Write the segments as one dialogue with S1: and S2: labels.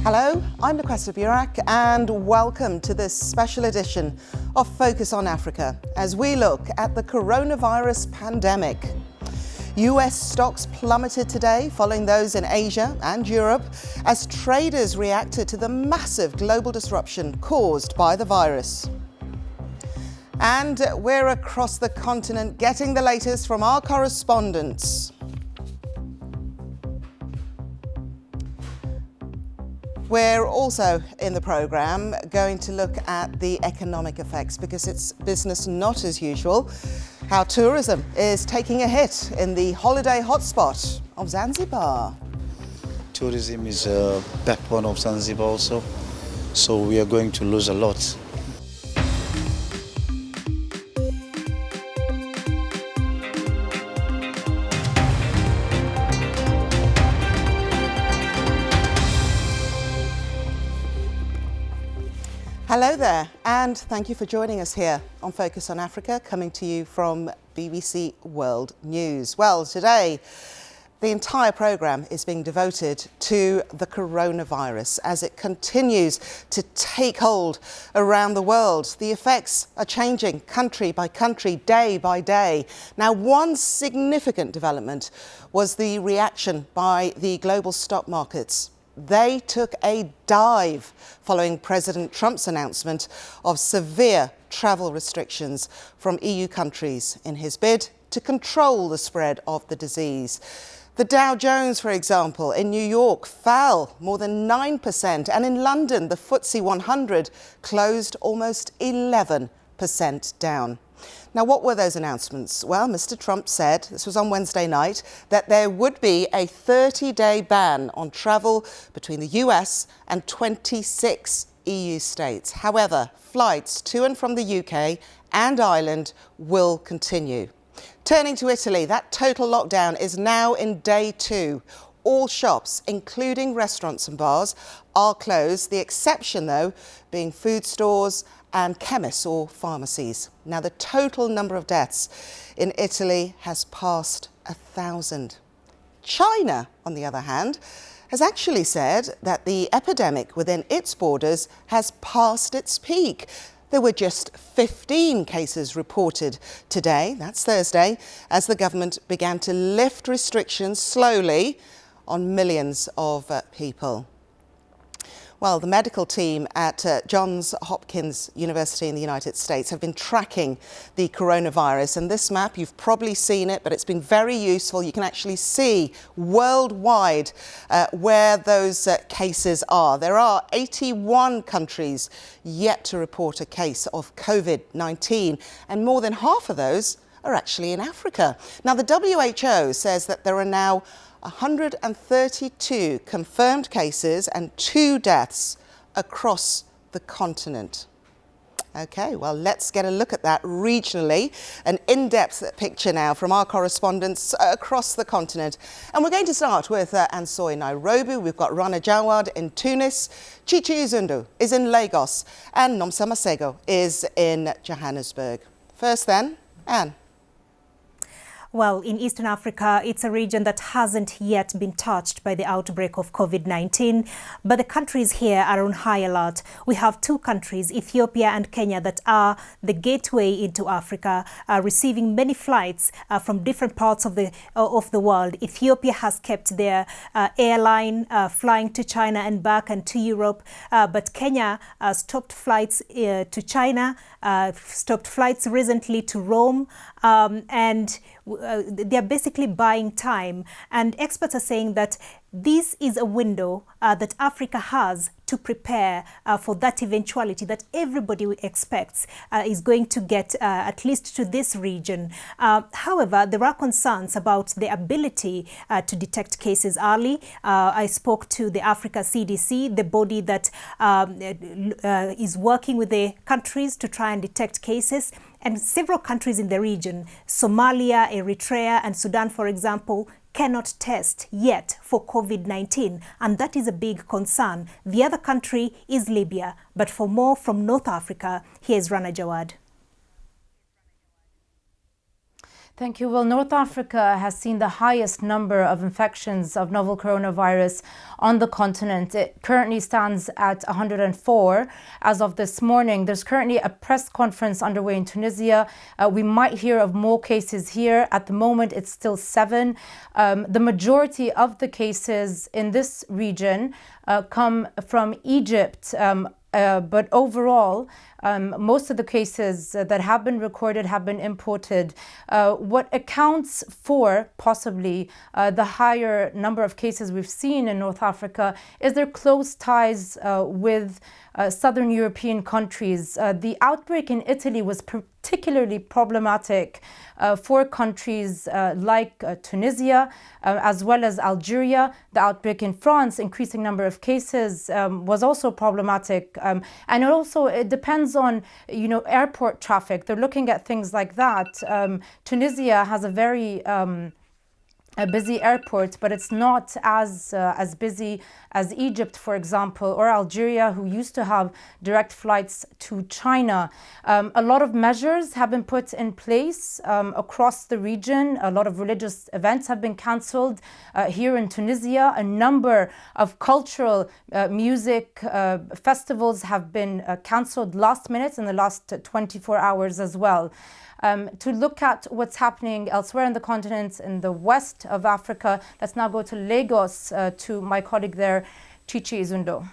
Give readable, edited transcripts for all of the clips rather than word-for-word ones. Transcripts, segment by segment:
S1: Hello, I'm Laquesta Burak and welcome to this special edition of Focus on Africa as we look at the coronavirus pandemic. US stocks plummeted today following those in Asia and Europe as traders reacted to the massive global disruption caused by the virus. And we're across the continent getting the latest from our correspondents. We're also in the programme going to look at the economic effects because it's business not as usual. How tourism is taking a hit in the holiday hotspot of Zanzibar.
S2: Tourism is a backbone of Zanzibar also, so we are going to lose a lot.
S1: Hello there, and thank you for joining us here on Focus on Africa, coming to you from BBC World News. Well, today, the entire programme is being devoted to the coronavirus as it continues to take hold around the world. The effects are changing country by country, day by day. Now, one significant development was the reaction by the global stock markets. They took a dive following President Trump's announcement of severe travel restrictions from EU countries in his bid to control the spread of the disease. The Dow Jones, for example, in New York fell more than 9%, and in London, the FTSE 100 closed almost 11% down. Now, what were those announcements? Well, Mr. Trump said, this was on Wednesday night, that there would be a 30-day ban on travel between the US and 26 EU states. However, flights to and from the UK and Ireland will continue. Turning to Italy, that total lockdown is now in day 2. All shops, including restaurants and bars, are closed. The exception, though, being food stores and chemists or pharmacies. Now, the total number of deaths in Italy has passed 1,000. China, on the other hand, has actually said that the epidemic within its borders has passed its peak. There were just 15 cases reported today, that's Thursday, as the government began to lift restrictions slowly on millions of people. Well, the medical team at Johns Hopkins University in the United States have been tracking the coronavirus. And this map, you've probably seen it, but it's been very useful. You can actually see worldwide where those cases are. There are 81 countries yet to report a case of COVID-19, and more than half of those are actually in Africa. Now, the WHO says that there are now 132 confirmed cases and 2 deaths across the continent. OK, well, let's get a look at that regionally. An in-depth picture now from our correspondents across the continent. And we're going to start with Ansoy in Nairobi. We've got Rana Jawad in Tunis. Chichi Uzundu is in Lagos. And Nomsa Masego is in Johannesburg. First then, Anne.
S3: Well, in Eastern Africa, it's a region that hasn't yet been touched by the outbreak of COVID-19, but the countries here are on high alert. We have 2 countries, Ethiopia and Kenya, that are the gateway into Africa, receiving many flights from different parts of the world. Ethiopia has kept their airline flying to China and back and to Europe, but Kenya stopped flights to China, stopped flights recently to Rome, and they're basically buying time. And experts are saying that this is a window that Africa has to prepare for that eventuality that everybody expects is going to get at least to this region. However, there are concerns about the ability to detect cases early. I spoke to the Africa CDC, the body that is working with the countries to try and detect cases. And several countries in the region, Somalia, Eritrea, and Sudan, for example, cannot test yet for COVID-19, and that is a big concern. The other country is Libya, but for more from North Africa, here's Rana Jawad.
S4: Thank you. Well, North Africa has seen the highest number of infections of novel coronavirus on the continent. It currently stands at 104 as of this morning. There's currently a press conference underway in Tunisia. We might hear of more cases here. At the moment, it's still 7. The majority of the cases in this region come from Egypt. But overall, most of the cases that have been recorded have been imported. What accounts for possibly the higher number of cases we've seen in North Africa is their close ties with southern European countries. The outbreak in Italy was particularly problematic for countries like Tunisia, as well as Algeria. The outbreak in France, increasing number of cases, was also problematic. And it depends on, airport traffic. They're looking at things like that. Tunisia has a very busy airport, but it's not as busy as Egypt, for example, or Algeria, who used to have direct flights to China. A lot of measures have been put in place across the region. A lot of religious events have been cancelled here in Tunisia. A number of cultural music festivals have been cancelled last minute in the last 24 hours as well. To look at what's happening elsewhere in the continent, in the west of Africa, let's now go to Lagos to my colleague there, Chichi Izundo.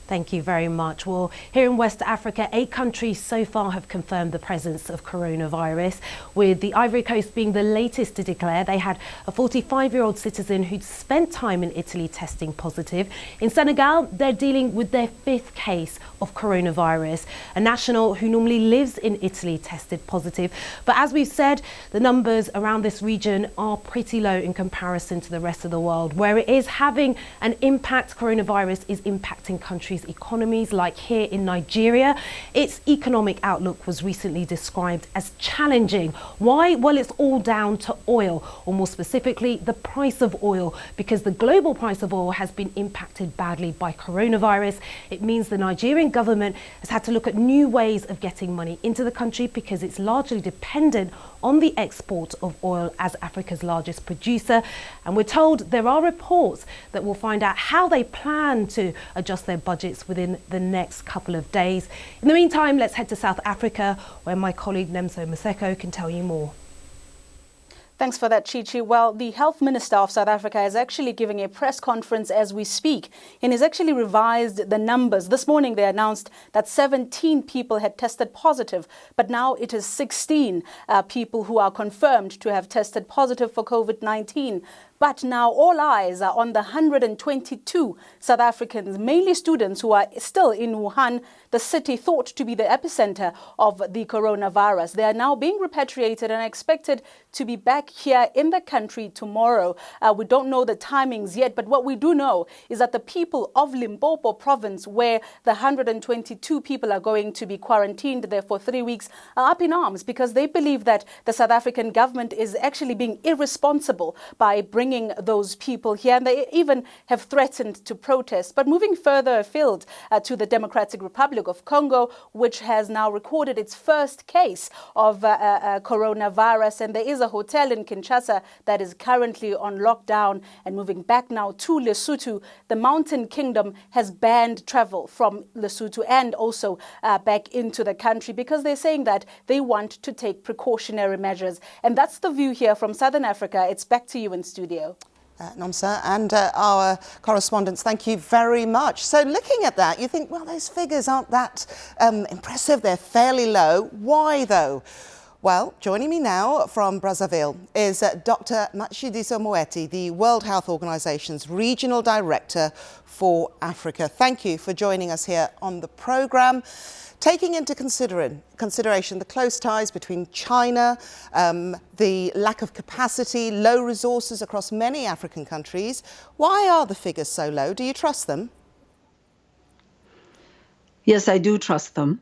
S5: Thank you very much. Well, here in West Africa, 8 countries so far have confirmed the presence of coronavirus, with the Ivory Coast being the latest to declare. They had a 45-year-old citizen who'd spent time in Italy testing positive. In Senegal, they're dealing with their 5th case of coronavirus. A national who normally lives in Italy tested positive. But as we've said, the numbers around this region are pretty low in comparison to the rest of the world. Where it is having an impact, coronavirus is impacting countries' economies, like here in Nigeria. Its economic outlook was recently described as challenging. Why? Well, it's all down to oil, or more specifically, the price of oil, because the global price of oil has been impacted badly by coronavirus. It means the Nigerian government has had to look at new ways of getting money into the country, because it's largely dependent on the export of oil as Africa's largest producer. And we're told there are reports that we'll find out how they plan to adjust their budgets within the next couple of days. In the meantime, let's head to South Africa, where my colleague Nemso Maseko can tell you more.
S6: Thanks for that, Chichi. Well, the Health Minister of South Africa is actually giving a press conference as we speak, and has actually revised the numbers. This morning they announced that 17 people had tested positive, but now it is 16 people who are confirmed to have tested positive for COVID-19. But now all eyes are on the 122 South Africans, mainly students who are still in Wuhan, the city thought to be the epicenter of the coronavirus. They are now being repatriated and expected to be back here in the country tomorrow. We don't know the timings yet, but what we do know is that the people of Limpopo province, where the 122 people are going to be quarantined there for 3 weeks, are up in arms because they believe that the South African government is actually being irresponsible by bringing those people here, and they even have threatened to protest. But moving further afield to the Democratic Republic of Congo, which has now recorded its first case of coronavirus, and there is a hotel in Kinshasa that is currently on lockdown. And moving back now to Lesotho, the Mountain Kingdom has banned travel from Lesotho and also back into the country, because they're saying that they want to take precautionary measures. And that's the view here from Southern Africa. It's back to you in studio.
S1: Nomsa and our correspondents, thank you very much. So looking at that, you think, well, those figures aren't that impressive. They're fairly low. Why, though? Well, joining me now from Brazzaville is Dr. Matshidiso Moeti, the World Health Organization's Regional Director for Africa. Thank you for joining us here on the programme. Taking into consideration the close ties between China, the lack of capacity, low resources across many African countries, why are the figures so low? Do you trust them?
S7: Yes, I do trust them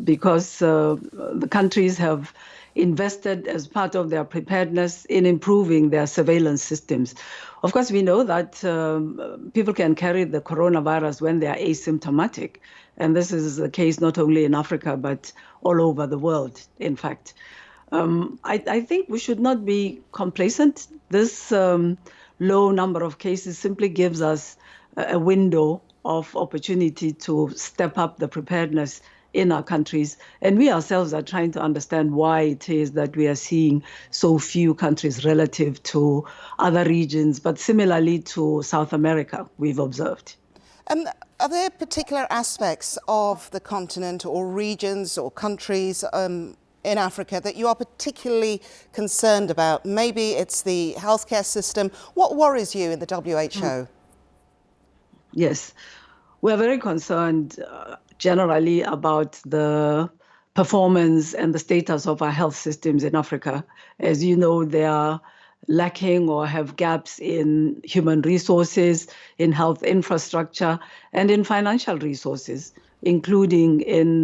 S7: because the countries have invested as part of their preparedness in improving their surveillance systems. Of course, we know that people can carry the coronavirus when they are asymptomatic. And this is the case not only in Africa, but all over the world, in fact. I think we should not be complacent. This low number of cases simply gives us a window of opportunity to step up the preparedness in our countries. And we ourselves are trying to understand why it is that we are seeing so few countries relative to other regions, but similarly to South America, we've observed.
S1: Are there particular aspects of the continent or regions or countries in Africa that you are particularly concerned about? Maybe it's the healthcare system. What worries you in the WHO?
S7: Yes, we're very concerned generally about the performance and the status of our health systems in Africa. As you know, they are lacking or have gaps in human resources, in health infrastructure, and in financial resources, including in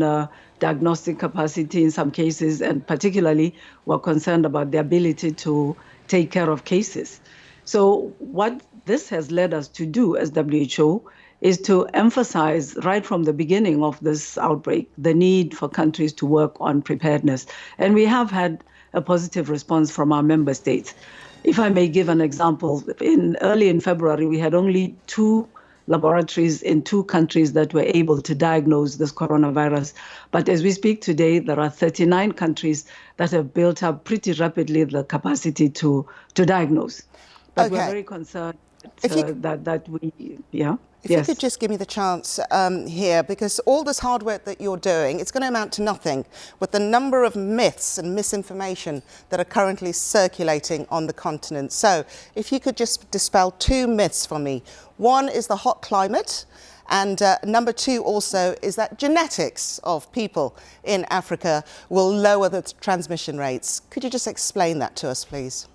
S7: diagnostic capacity in some cases, and particularly we're concerned about the ability to take care of cases. So what this has led us to do as WHO is to emphasize right from the beginning of this outbreak the need for countries to work on preparedness. And we have had a positive response from our member states. If I may give an example, early in February, we had only 2 laboratories in 2 countries that were able to diagnose this coronavirus. But as we speak today, there are 39 countries that have built up pretty rapidly the capacity to diagnose. But we're very concerned that we, yeah.
S1: If you could just give me the chance here, because all this hard work that you're doing, it's going to amount to nothing with the number of myths and misinformation that are currently circulating on the continent. So if you could just dispel 2 myths for me. One is the hot climate, and number 2 also is that genetics of people in Africa will lower the transmission rates. Could you just explain that to us, please?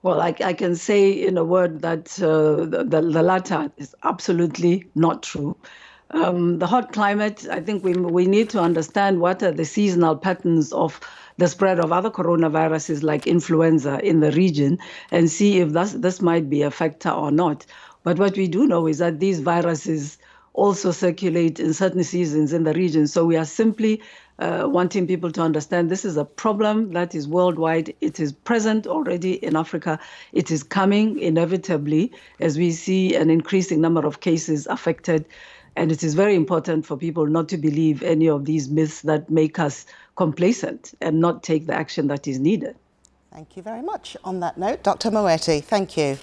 S7: Well, I can say in a word that the latter is absolutely not true. The hot climate, I think we need to understand what are the seasonal patterns of the spread of other coronaviruses like influenza in the region and see if this might be a factor or not. But what we do know is that these viruses also circulate in certain seasons in the region. So we are simply wanting people to understand this is a problem that is worldwide. It is present already in Africa. It is coming inevitably as we see an increasing number of cases affected. And it is very important for people not to believe any of these myths that make us complacent and not take the action that is needed.
S1: Thank you very much. On that note, Dr. Moeti, thank you.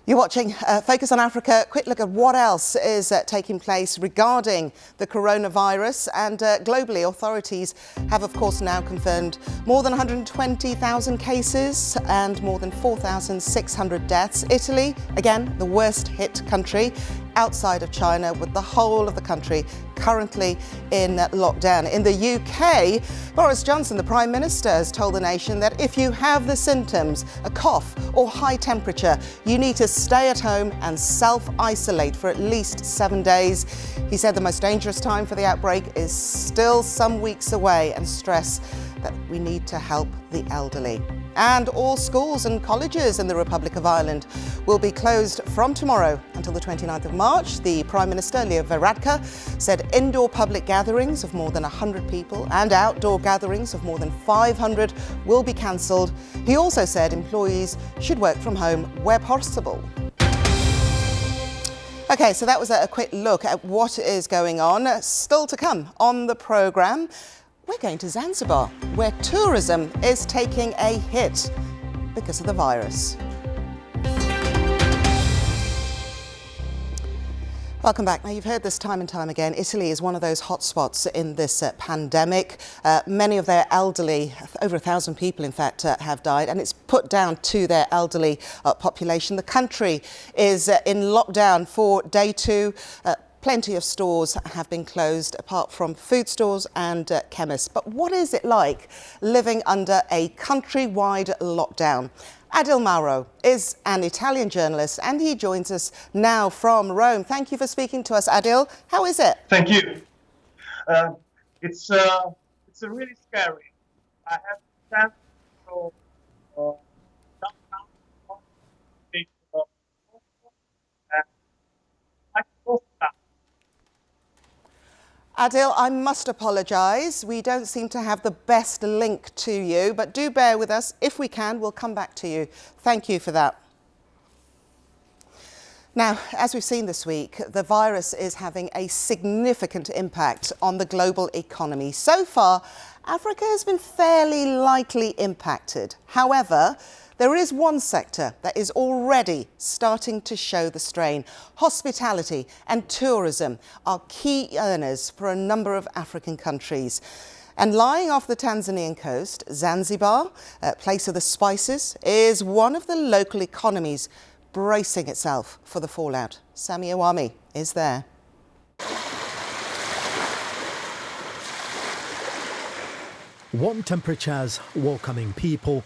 S1: You're watching Focus on Africa. Quick look at what else is taking place regarding the coronavirus. And globally, authorities have, of course, now confirmed more than 120,000 cases and more than 4,600 deaths. Italy, again, the worst hit country outside of China, with the whole of the country currently in lockdown. In the UK, Boris Johnson, the Prime Minister, has told the nation that if you have the symptoms, a cough or high temperature, you need to stay at home and self-isolate for at least 7 days. He said the most dangerous time for the outbreak is still some weeks away and stressed that we need to help the elderly. And all schools and colleges in the Republic of Ireland will be closed from tomorrow until the 29th of March. The Prime Minister, Leo Varadkar, said indoor public gatherings of more than 100 people and outdoor gatherings of more than 500 will be cancelled. He also said employees should work from home where possible. OK, so that was a quick look at what is going on. Still to come on the programme. We're going to Zanzibar, where tourism is taking a hit because of the virus. Welcome back. Now, you've heard this time and time again. Italy is one of those hotspots in this pandemic. Many of their elderly, over 1,000 people, in fact, have died, and it's put down to their elderly population. The country is in lockdown for day 2. Plenty of stores have been closed, apart from food stores and chemists. But what is it like living under a countrywide lockdown? Adil Mauro is an Italian journalist, and he joins us now from Rome. Thank you for speaking to us, Adil. How is it?
S8: Thank you. It's really scary. I have to stand
S1: Adil, I must apologise. We don't seem to have the best link to you, but do bear with us. If we can, we'll come back to you. Thank you for that. Now, as we've seen this week, the virus is having a significant impact on the global economy. So far, Africa has been fairly lightly impacted. However, there is one sector that is already starting to show the strain. Hospitality and tourism are key earners for a number of African countries. And lying off the Tanzanian coast, Zanzibar, place of the spices, is one of the local economies bracing itself for the fallout. Sami Awami is there.
S9: Warm temperatures, welcoming people,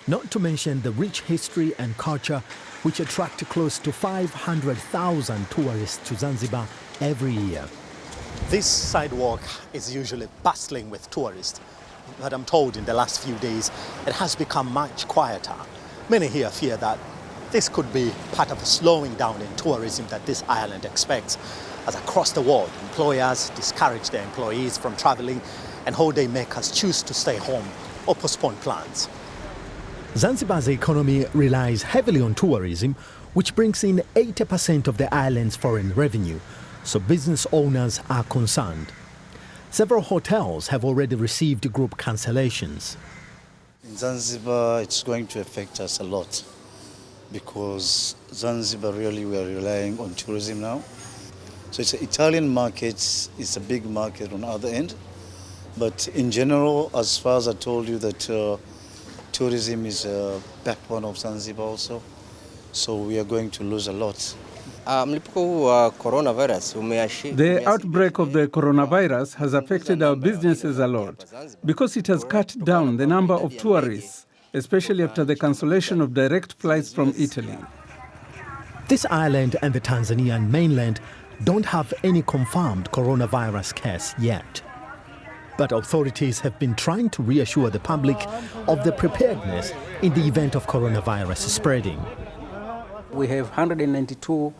S9: not to mention the rich history and culture which attract close to 500,000 tourists to Zanzibar every year.
S10: This sidewalk is usually bustling with tourists, but I'm told in the last few days it has become much quieter. Many here fear that this could be part of a slowing down in tourism that this island expects, as across the world, employers discourage their employees from traveling and holiday makers choose to stay home or postpone plans.
S9: Zanzibar's economy relies heavily on tourism, which brings in 80% of the island's foreign revenue, so business owners are concerned. Several hotels have already received group cancellations.
S2: In Zanzibar, it's going to affect us a lot because Zanzibar really we are relying on tourism now. So it's an Italian market, it's a big market on the other end. But in general, as far as I told you that tourism is a backbone of Zanzibar also. So we are going to lose a lot.
S11: The
S12: outbreak of the coronavirus has affected our businesses a lot because it has cut down the number of tourists, especially after the cancellation of direct flights from Italy.
S9: This island and the Tanzanian mainland don't have any confirmed coronavirus case yet. But authorities have been trying to reassure the public of the preparedness in the event of coronavirus spreading.
S13: We have 192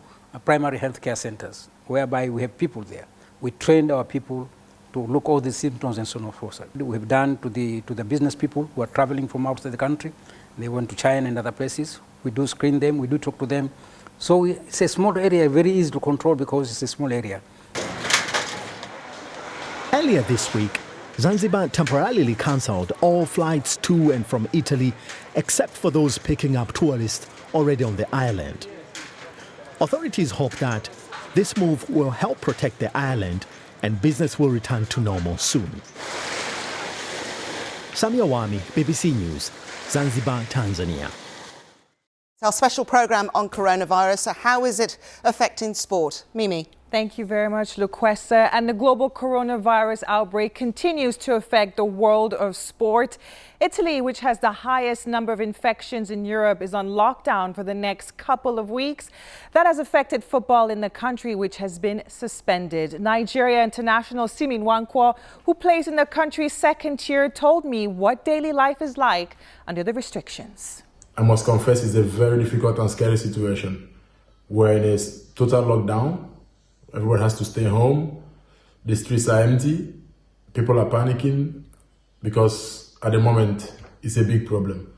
S13: primary healthcare centers, whereby we have people there. We trained our people to look all the symptoms and so on and so forth. We have done to the business people who are traveling from outside the country. They went to China and other places. We do screen them, we do talk to them. So it's a small area, very easy to control because it's a small area.
S9: Earlier this week, Zanzibar temporarily cancelled all flights to and from Italy, except for those picking up tourists already on the island. Authorities hope that this move will help protect the island and business will return to normal soon. Sami Awami, BBC News, Zanzibar, Tanzania.
S1: Our special programme on coronavirus. So how is it affecting sport? Mimi.
S14: Thank you very much, Luquessa. And the global coronavirus outbreak continues to affect the world of sport. Italy, which has the highest number of infections in Europe, is on lockdown for the next couple of weeks. That has affected football in the country, which has been suspended. Nigeria international Simi Nwankwo, who plays in the country's second tier, told me what daily life is like under the restrictions.
S15: I must confess it's a very difficult and scary situation where there's total lockdown. Everyone has to stay home. The streets are empty. People are panicking because at the moment it's a big problem.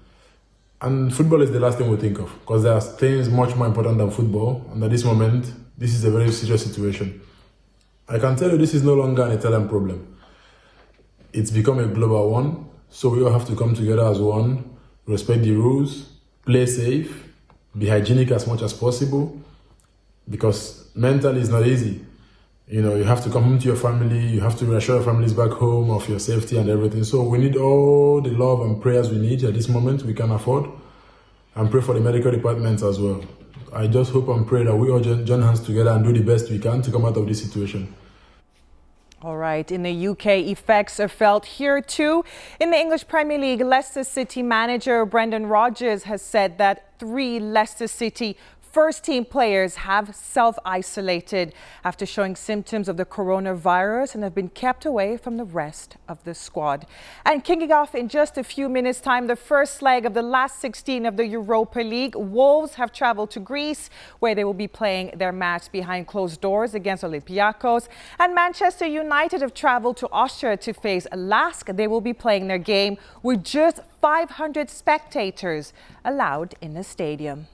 S15: And football is the last thing we think of because there are things much more important than football. And at this moment, this is a very serious situation. I can tell you this is no longer an Italian problem. It's become a global one. So we all have to come together as one, respect the rules, play safe, be hygienic as much as possible. Because mentally it's not easy. You know, you have to come home to your family, you have to reassure your families back home of your safety and everything. So we need all the love and prayers we need at this moment, we can afford. And pray for the medical departments as well. I just hope and pray that we all join hands together and do the best we can to come out of this situation.
S14: All right, in the UK, effects are felt here too. In the English Premier League, Leicester City manager Brendan Rodgers has said that 3 Leicester City First-team players have self-isolated after showing symptoms of the coronavirus and have been kept away from the rest of the squad. And kicking off in just a few minutes' time, the first leg of the last 16 of the Europa League. Wolves have traveled to Greece, where they will be playing their match behind closed doors against Olympiacos. And Manchester United have traveled to Austria to face Lask. They will be playing their game with just 500 spectators allowed in the stadium.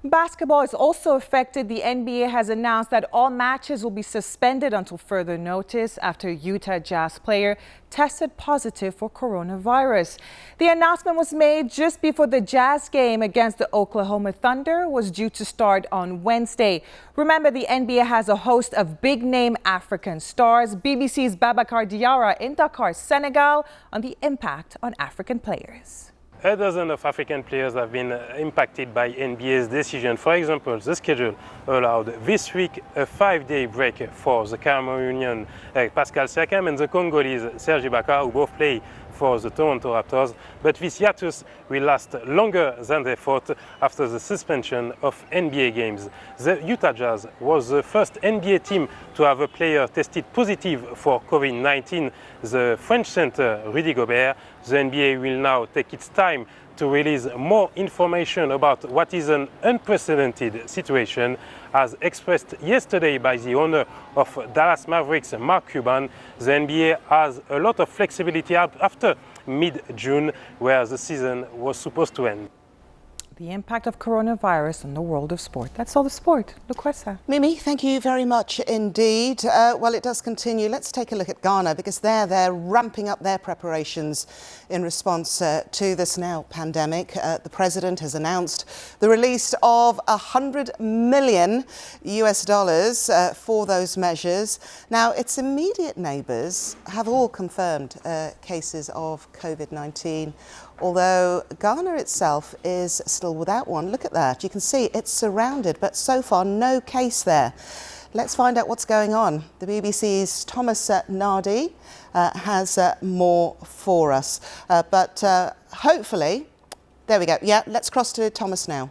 S14: Basketball is also affected. The NBA has announced that all matches will be suspended until further notice after a Utah Jazz player tested positive for coronavirus. The announcement was made just before the Jazz game against the Oklahoma Thunder was due to start on Wednesday. Remember, the NBA has a host of big-name African stars. BBC's Babacar Diarra in Dakar, Senegal, on the impact on African players.
S11: A dozen of African players have been impacted by NBA's decision. For example, the schedule allowed this week a 5-day break for the Cameroonian Pascal Siakam and the Congolese Serge Ibaka, who both play for the Toronto Raptors. But this hiatus will last longer than they thought after the suspension of NBA games. The Utah Jazz was the first NBA team to have a player tested positive for COVID-19. The French center Rudy Gobert. The NBA will now take its time to release more information about what is an unprecedented situation, as expressed yesterday by the owner of Dallas Mavericks, Mark Cuban. The NBA has a lot of flexibility after mid-June, where the season was supposed to end.
S14: The impact of coronavirus on the world of sport. That's all the sport. Luquesa.
S1: Mimi, thank you very much indeed. Well, it does continue. Let's take a look at Ghana, because they're ramping up their preparations in response to this now pandemic. The president has announced the release of $100 million for those measures. Now, its immediate neighbours have all confirmed cases of COVID-19. Although Ghana itself is still without one. Look at that. You can see it's surrounded, but so far no case there. Let's find out what's going on. The BBC's Thomas Nardi has more for us. But hopefully, there we go. Yeah, let's cross to Thomas now.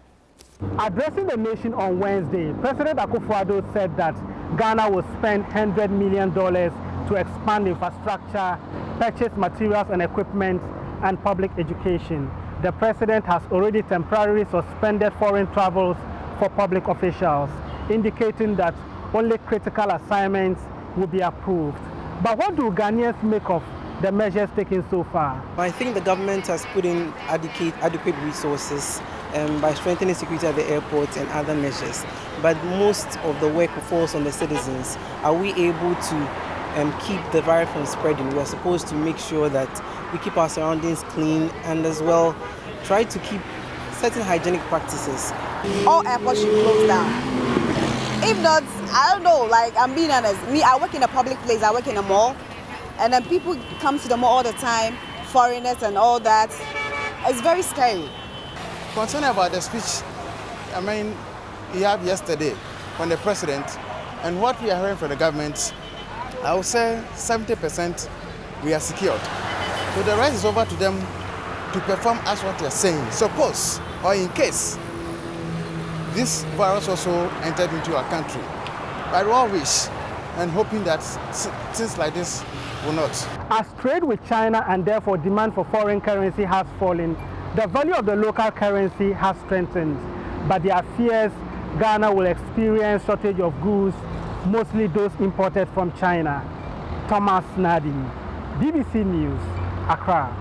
S16: Addressing the nation on Wednesday, President Akufo-Addo said that Ghana will spend $100 million to expand infrastructure, purchase materials and equipment, and public education. The president has already temporarily suspended foreign travels for public officials, indicating that only critical assignments will be approved. But what do Ghanaians make of the measures taken so far?
S17: I think the government has put in adequate resources by strengthening security at the airports and other measures. But most of the work falls on the citizens. Are we able to keep the virus from spreading? We are supposed to make sure that we keep our surroundings clean and as well try to keep certain hygienic practices.
S18: All airports should close down. If not, I don't know, like I'm being honest, I work in a public place, I work in a mall, and then people come to the mall all the time, foreigners and all that. It's very scary.
S19: Concerned about the speech, we have yesterday from the president, and what we are hearing from the government, I would say 70% we are secured. So the rest is over to them to perform as what they are saying. Suppose, or in case, this virus also entered into our country. I all wish and hoping that things like this will not.
S16: As trade with China and therefore demand for foreign currency has fallen, the value of the local currency has strengthened. But there are fears Ghana will experience shortage of goods, mostly those imported from China. Thomas Nardi, BBC News, Accra.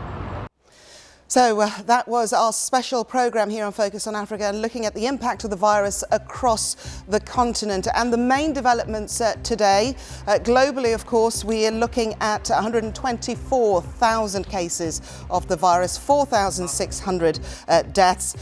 S1: So that was our special programme here on Focus on Africa, and looking at the impact of the virus across the continent. And the main developments today, globally, of course, we are looking at 124,000 cases of the virus, 4,600 deaths.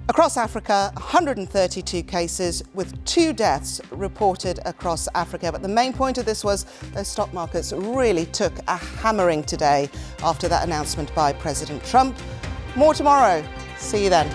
S1: Across Africa, 132 cases with 2 deaths reported across Africa. But the main point of this was those stock markets really took a hammering today after that announcement by President Trump. More tomorrow. See you then.